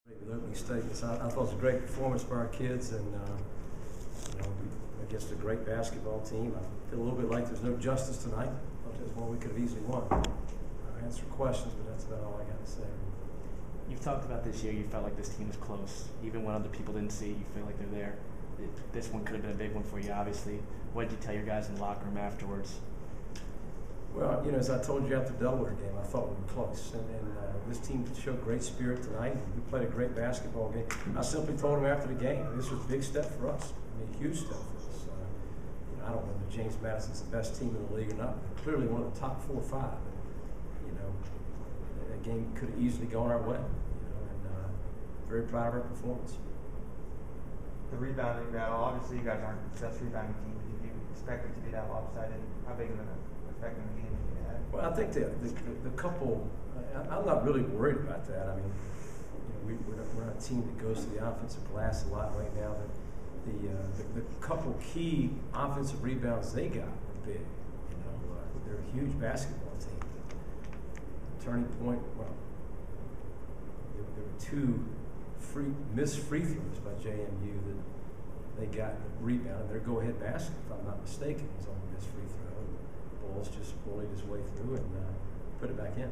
With opening statements, I thought it was a great performance by our kids, and against a great basketball team. I feel a little bit like there's no justice tonight. I thought there's one we could have easily won. I answer questions, but that's about all I got to say. You've talked about this year. You felt like this team was close, even when other people didn't see it. You feel like they're there. This one could have been a big one for you, obviously. What did you tell your guys in the locker room afterwards? Well, as I told you after the Delaware game, I thought we were close, and this team showed great spirit tonight. We played a great basketball game. I simply told them after the game, this was a big step for us. A huge step for us. I don't know if James Madison's the best team in the league or not, but clearly one of the top 4 or 5. That game could have easily gone our way. And very proud of our performance. The rebounding battle, obviously you guys aren't the best rebounding team. Did you expect it to be that lopsided? How big of an effect in the game did you have? Well, I think the couple, I'm not really worried about that. I mean, we're not a team that goes to the offensive glass a lot right now. The couple key offensive rebounds they got were big. They're a huge basketball team. Turning point, well, there were 2 missed free throws by JMU that they got the rebound, and their go-ahead basket, if I'm not mistaken, was on a missed free throw. Ball's just bullied his way through and put it back in.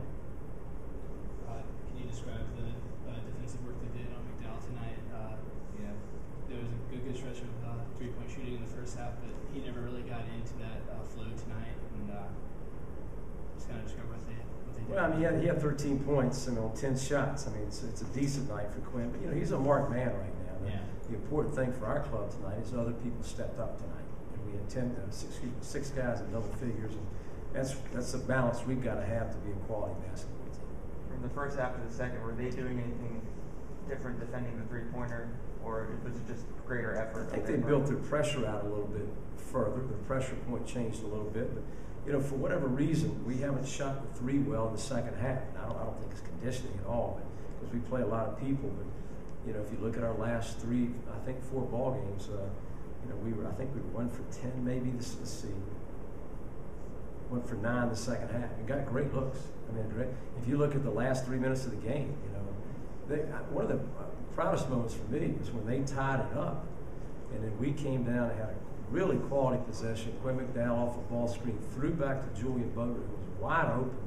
Can you describe the defensive work they did on McDowell tonight? There was a good stretch of three-point shooting in the first half, but he never really got into that flow tonight. And just kind of describe what they did. Well, I mean, he had 13 points and on 10 shots. I mean, it's a decent night for Quinn. But, he's a marked man right now. The important thing for our club tonight is other people stepped up tonight. And we had 6 guys in double figures. And that's a balance we've got to have to be a quality basketball team. From the first half to the second, were they doing anything different defending the three-pointer, or was it just greater effort? I think they built their pressure out a little bit further. Their pressure point changed a little bit. But, for whatever reason, we haven't shot the 3 well in the second half. I don't think it's conditioning at all, because we play a lot of people. But if you look at our last 3, I think 4 ball games, we were 1 for 10 maybe. Let's see, 1 for 9 in the second half. We got great looks. I mean, great. If you look at the last 3 minutes of the game, one of the proudest moments for me was when they tied it up, and then we came down and had a really quality possession. Quinn McDowell off a ball screen threw back to Julian Butler, who was wide open,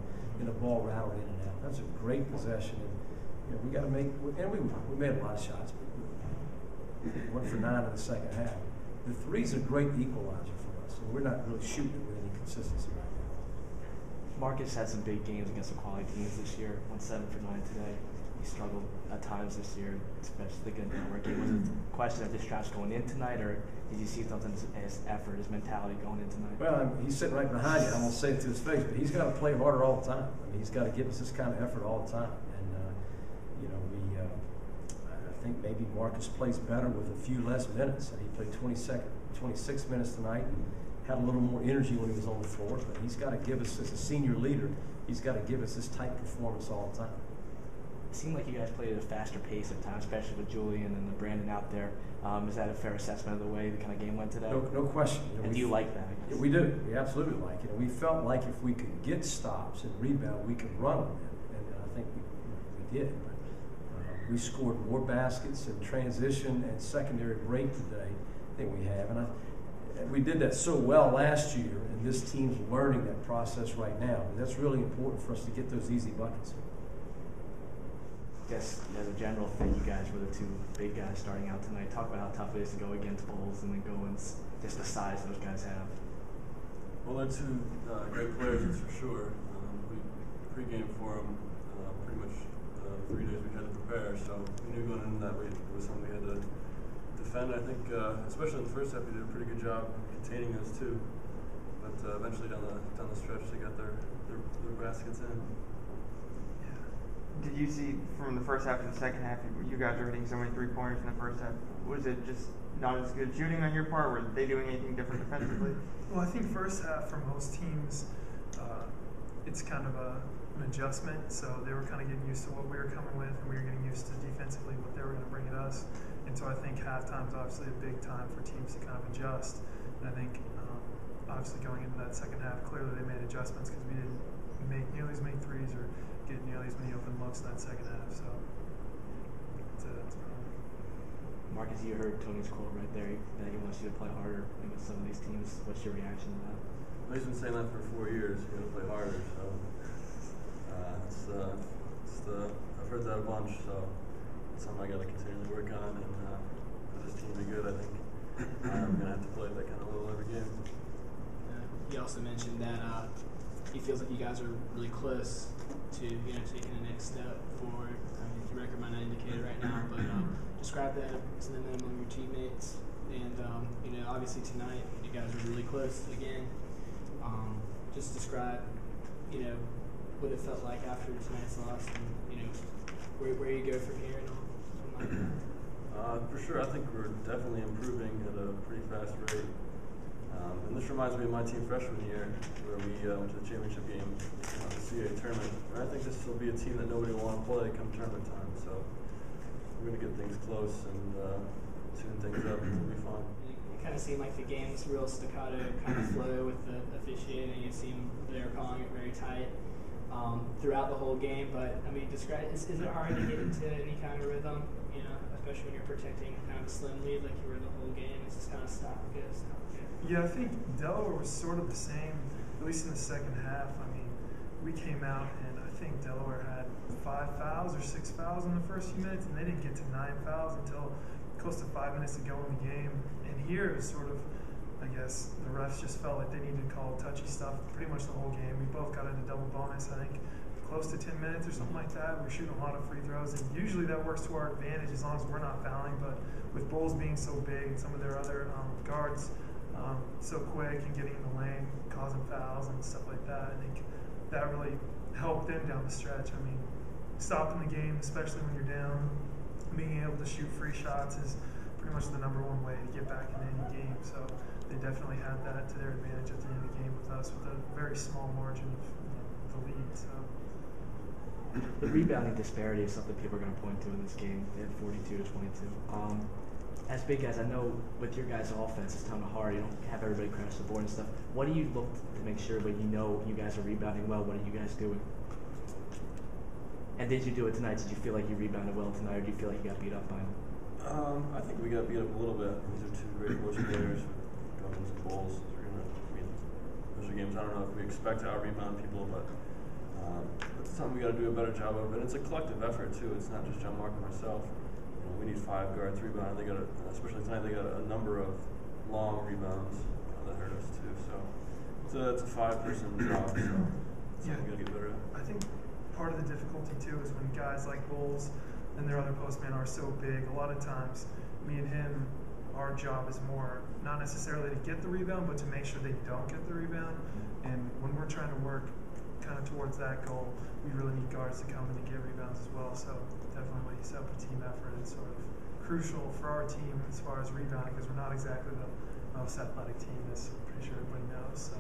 and the ball rattled in and out. That was a great possession. And we got to make, and we made a lot of shots. But 1 for 9 in the second half. The 3's a great equalizer for us, and we're not really shooting it with any consistency right now. Marcus had some big games against the quality teams this year. Went 7 for 9 today. He struggled at times this year, especially against the Delaware game. Was it a question of distraction going in tonight, or did you see something in his effort, his mentality going in tonight? Well, he's sitting right behind you. I'm going to say it to his face, but he's got to play harder all the time. I mean, he's got to give us this kind of effort all the time. And, I think maybe Marcus plays better with a few less minutes. And he played 26 minutes tonight and had a little more energy when he was on the floor. But he's got to give us, as a senior leader, he's got to give us this type performance all the time. It seemed like you guys played at a faster pace at times, especially with Julian and Brandon out there. Is that a fair assessment of the way the kind of game went today? No question. And do you like that? Yeah, we do. We absolutely like it. We felt like if we could get stops and rebound, we could run them. And I think we did. But, we scored more baskets in transition and secondary break today than we have. And we did that so well last year, and this team's learning that process right now. And that's really important for us to get those easy buckets. I guess as a general thing, you guys were the 2 big guys starting out tonight. Talk about how tough it is to go against Bulls and then go and just the size those guys have. Well, they're 2 great players, that's for sure. We pregame for them pretty much 3 days we had to prepare, so we knew going into that it was something we had to defend. I think, especially in the first half, we did a pretty good job containing those 2. But eventually down the stretch, they got their baskets in. Did you see from the first half to the second half, you guys were hitting so many three-pointers in the first half? Was it just not as good shooting on your part? Were they doing anything different defensively? Well, I think first half for most teams, it's kind of an adjustment. So they were kind of getting used to what we were coming with, and we were getting used to defensively what they were going to bring at us. And so I think halftime is obviously a big time for teams to kind of adjust. And I think obviously going into that second half, clearly they made adjustments because we didn't make nearly as many threes or get nearly as many open looks in that second half. So to run. Marcus, you heard Tony's quote right there that he wants you to play harder against some of these teams. What's your reaction to that? Well, he's been saying that for 4 years. You got to play harder. So I've heard that a bunch. So it's something I got to continue to work on, and for this team to be good, I think I'm gonna have to play at that kind of level every game. He also mentioned that he feels like you guys are really close to taking the next step forward. I mean, your record might not indicate it right now, but describe that to them among your teammates. And obviously tonight you guys are really close again. Just describe what it felt like after tonight's loss, and where you go from here and all. Something like that. For sure, I think we're definitely improving at a pretty fast rate. And this reminds me of my team freshman year, where we went to the championship game, the CA tournament. And I think this will be a team that nobody will want to play come tournament time. So we're going to get things close and tune things up, and it'll be fun. It kind of seemed like the game was real staccato kind of flow with the officiating. It seemed they were calling it very tight throughout the whole game. But I mean, describe is it hard to get into any kind of rhythm? Especially when you're protecting kind of a slim lead like you were the whole game. It's just kind of stop and go, stop and go. Yeah, I think Delaware was sort of the same, at least in the second half. I mean, we came out and I think Delaware had 5 fouls or 6 fouls in the first few minutes, and they didn't get to 9 fouls until close to 5 minutes to go in the game. And here it was sort of, I guess, the refs just felt like they needed to call touchy stuff pretty much the whole game. We both got into double bonus, I think, close to 10 minutes or something like that. We were shooting a lot of free throws, and usually that works to our advantage as long as we're not fouling. But with Bulls being so big and some of their other guards so quick and getting in the lane, causing fouls and stuff like that, I think that really helped them down the stretch. I mean, stopping the game, especially when you're down, being able to shoot free shots is pretty much the #1 way to get back in any game. So they definitely had that to their advantage at the end of the game with us, with a very small margin of the lead. So. The rebounding disparity is something people are going to point to in this game. They had 42 to 22. As big as I know with your guys' offense, it's kind of hard. You don't have everybody crash the board and stuff. What do you look to make sure when you guys are rebounding well? What are you guys doing? And did you do it tonight? Did you feel like you rebounded well tonight, or do you feel like you got beat up by them? I think we got beat up a little bit. These are 2 great post players going into the Bulls. Those are games I don't know if we expect to out-rebound people, but it's something we got to do a better job of. And it's a collective effort too. It's not just JohnMark and myself. We need 5 guards rebound. They got especially tonight. They got a number of long rebounds that hurt us too. So it's a 5-person job. So it's something we got to get better at. I think part of the difficulty too is when guys like Bulls and their other postmen are so big. A lot of times, me and him, our job is more not necessarily to get the rebound, but to make sure they don't get the rebound. And when we're trying to work kind of towards that goal, we really need guards to come in and get rebounds as well. So definitely what you said with team effort is sort of crucial for our team as far as rebounding, because we're not exactly the most athletic team, as I'm pretty sure everybody knows. So